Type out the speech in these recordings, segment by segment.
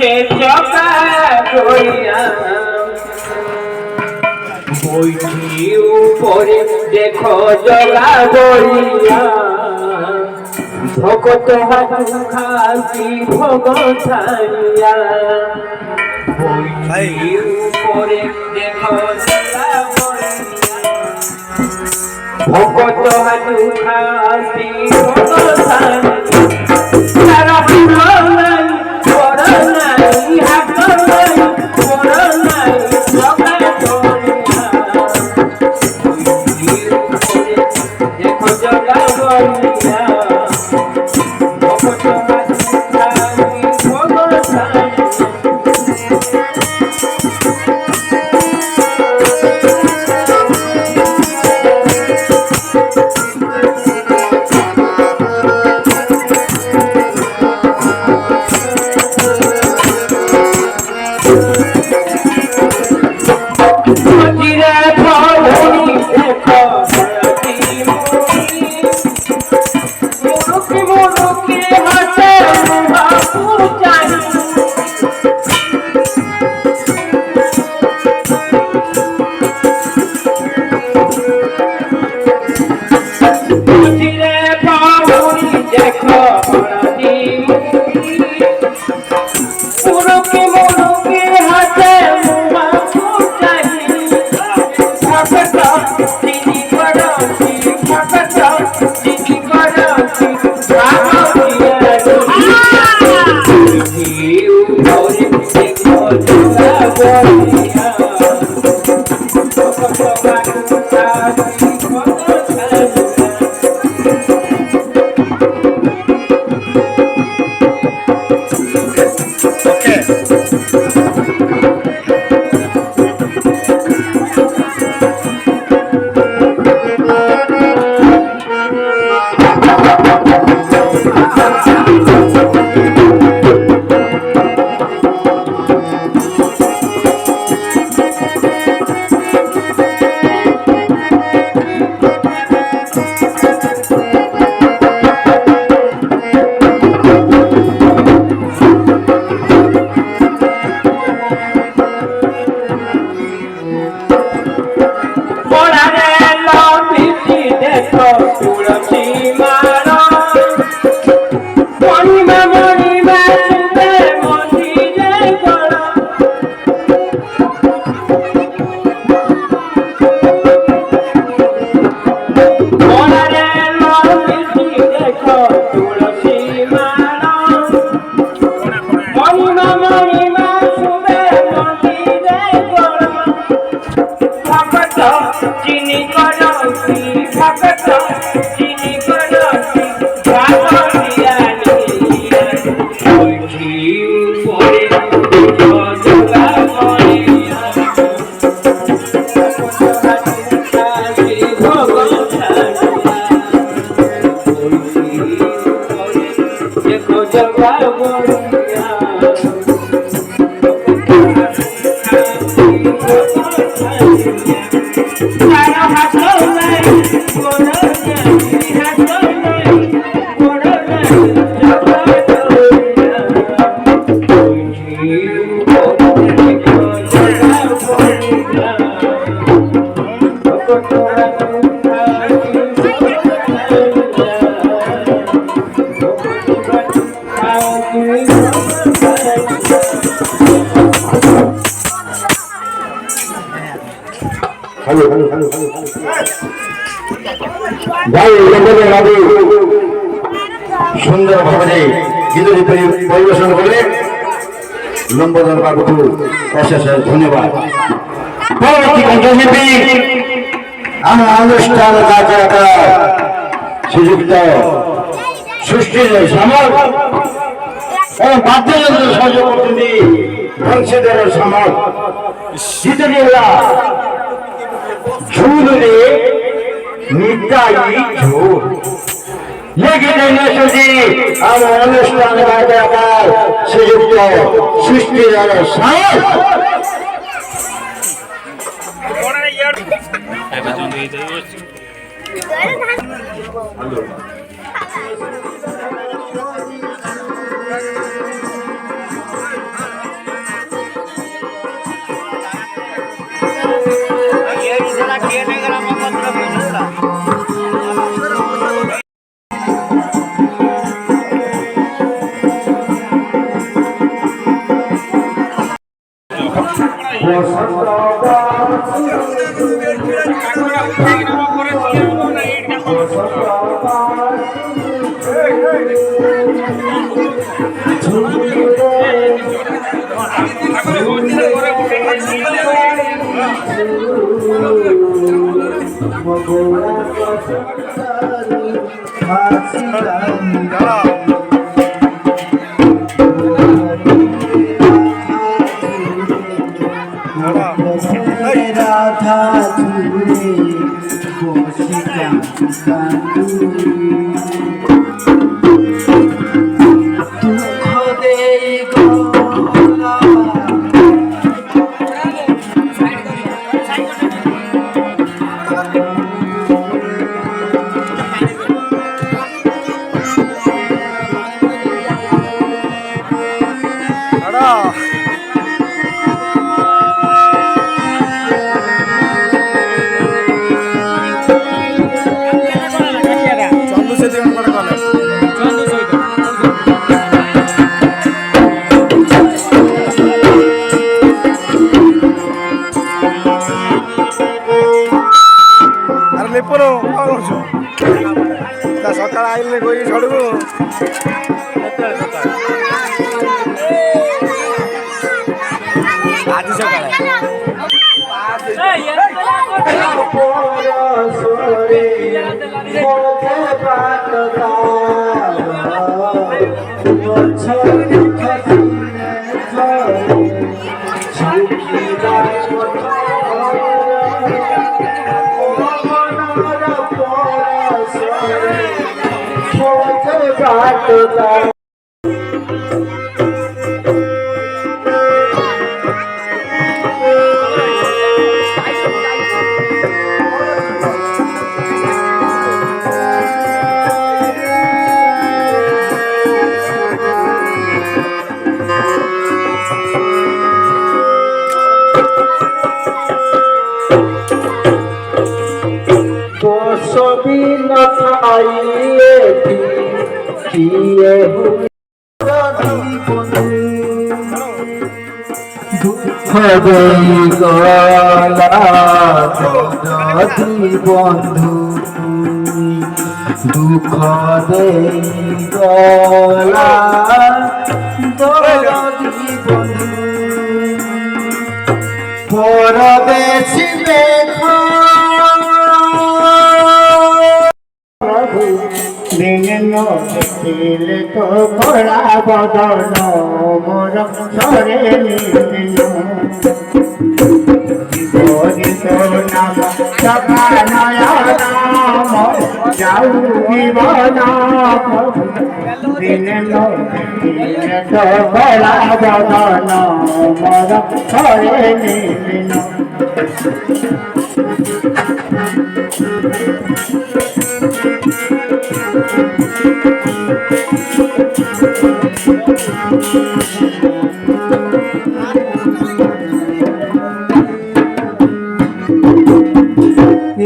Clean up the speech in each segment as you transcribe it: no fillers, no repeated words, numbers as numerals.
সে চকা করিয়া বইটি উপরে দেখো জগা বলিয়া ভকত হাতু খাসি ভগথাইয়া বইটি উপরে দেখো জগা বলিয়া ভকত হাতু খাসি ভগথাইয়া তারা নাই বড় নাই হাত নাই বড় নাই জগা করিয়া দেখো জগা বলিয়া ভকত হাতু খাসি ভগথাইয়া সুন্দর ভাবে গীত পরিবেশন করে লম্বদন বাবুকে অশেষ ধন্যবাদ। আমার অনুষ্ঠান কাজে সুযুক্ত সৃষ্টির সামল এবং বাদ্যযন্ত্র সহযোগ করতে বংশীদের সামল শীতলীলা ঝুলরে নিতাই ঝোল আমার অনুষ্ঠান কাজে সুযুক্ত সৃষ্টির সামল রাধা তুলে বসে দুঃখ দেই গলা ଲେପର କଣ କରୁଛୁ ତା ସକାଳ ଆଇଲେ କହିକି ଛଡିବୁ ଆଜି ସକାଳେ দুঃখ দেই গলা দরদি বন্ধু দুঃখ দেই গলা দরদি বন্ধু পরদেশি দেখা দিলে তো কড়া বদন মোর সরে নাম সখা নয়নাম যাও জীবন দিলে তো কড়া বদন মোর সরে নিল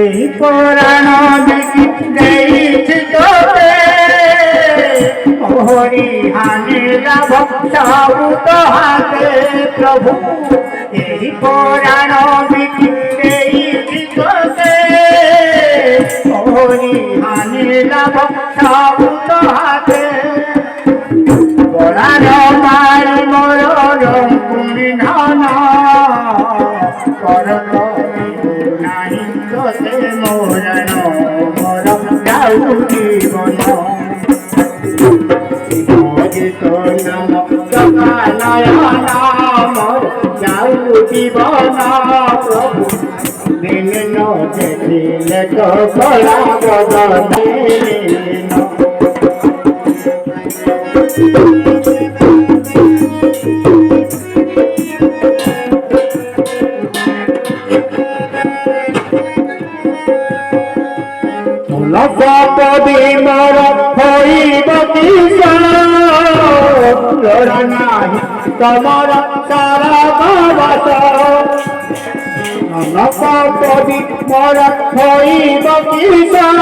এই পুরাণ দেখি দেইছি তোরে হরি হানি লাভ সবু তো হাতে প্রভু এই পুরাণ দেখি দেইছি তোরে হরি হানি লাভ সবু তো হাতে বলার মার মোর রঙ্কুলি নানা করত নাহি তোতে মোরন মোর যাও জীবন তো নাম নাম যাও জীবন প্রভু দিন দেখিলে তো কলা বদন লপদি মর হইব কিশোর নাহি তমর সারা বাবাস লপদি মর হইব কিশোর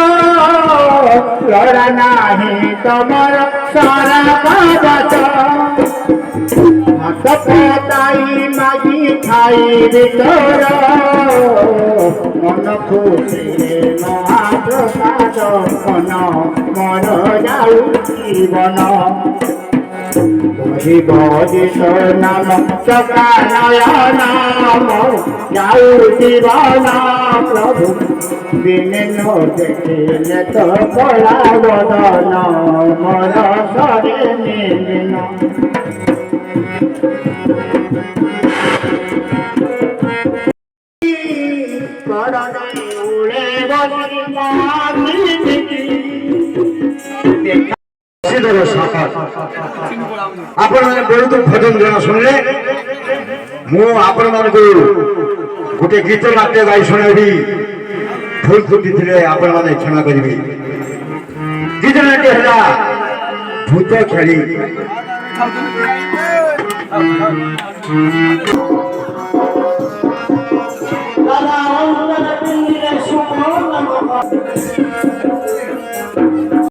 নাহি তমর সারা বাবাস হাত পেতাই মাগি খাই ভিতর মন খুশি মহাপ্রসাদ মন মর যাও জীবন শিব যিশু নাম চকানয় নাম যাও জীবন প্রভু বিন দেখিলে তো কলা বদন মর সরে নিবিন आपण मैंने बहुत भजन गाना सुनले मु आपण मान को गोटे गीत नाट्य गाई सुनेबी भूल त्रुटि थिले आपण माने क्षमा करिबी गीत नाट्य हला भूत खेली